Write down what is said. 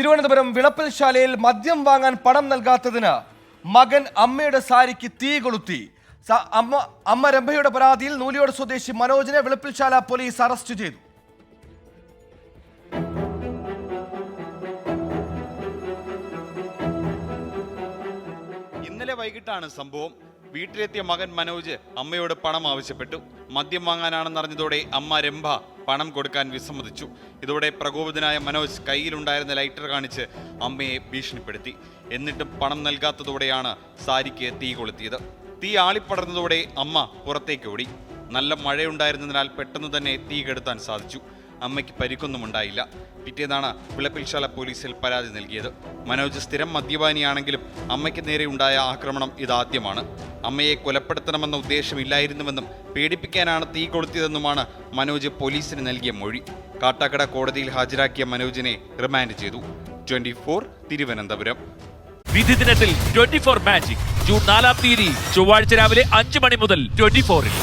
തിരുവനന്തപുരം വിളപ്പിൽശാലയിൽ മദ്യം വാങ്ങാൻ പണം നൽകാത്തതിന് മകൻ അമ്മയുടെ സാരിക്ക് തീ കൊളുത്തി. അമ്മ രംഭയുടെ പരാതിയിൽ നൂലിയോട് സ്വദേശി മനോജിനെ വിളപ്പിൽശാല പോലീസ് അറസ്റ്റ് ചെയ്തു. ഇന്നലെ വൈകിട്ടാണ് സംഭവം. വീട്ടിലെത്തിയ മകൻ മനോജ് അമ്മയോട് പണം ആവശ്യപ്പെട്ടു. മദ്യം വാങ്ങാനാണെന്നറിഞ്ഞതോടെ അമ്മ രംഭ പണം കൊടുക്കാൻ വിസമ്മതിച്ചു. ഇതോടെ പ്രകോപിതനായ മനോജ് കയ്യിലുണ്ടായിരുന്ന ലൈറ്റർ കാണിച്ച് അമ്മയെ ഭീഷണിപ്പെടുത്തി. എന്നിട്ടും പണം നൽകാത്തതോടെയാണ് സാരിക്ക് തീ കൊളുത്തിയത്. തീ ആളിപ്പടർന്നതോടെ അമ്മ പുറത്തേക്ക് ഓടി. നല്ല മഴയുണ്ടായിരുന്നതിനാൽ പെട്ടെന്ന് തന്നെ തീ കെടുത്താൻ സാധിച്ചു. അമ്മയ്ക്ക് പരിക്കൊന്നും ഉണ്ടായില്ല. പിറ്റേന്നാണ് വിളപ്പിൽശാല പോലീസിൽ പരാതി നൽകിയത്. മനോജ് സ്ഥിരം മദ്യപാനിയാണെങ്കിലും അമ്മയ്ക്ക് നേരെ ഉണ്ടായ ആക്രമണം ഇതാദ്യമാണ്. അമ്മയെ കൊലപ്പെടുത്തണമെന്ന ഉദ്ദേശമില്ലായിരുന്നുവെന്നും പേടിപ്പിക്കാനാണ് തീ കൊളുത്തിയതെന്നുമാണ് മനോജ് പോലീസിന് നൽകിയ മൊഴി. കാട്ടാക്കട കോടതിയിൽ ഹാജരാക്കിയ മനോജിനെ റിമാൻഡ് ചെയ്തു. 24 തിരുവനന്തപുരം. വിധി ദിനത്തിൽ 24 മാജിക് ജൂൺ 4 ചൊവ്വാഴ്ച രാവിലെ 5 മണി മുതൽ 24-ൽ.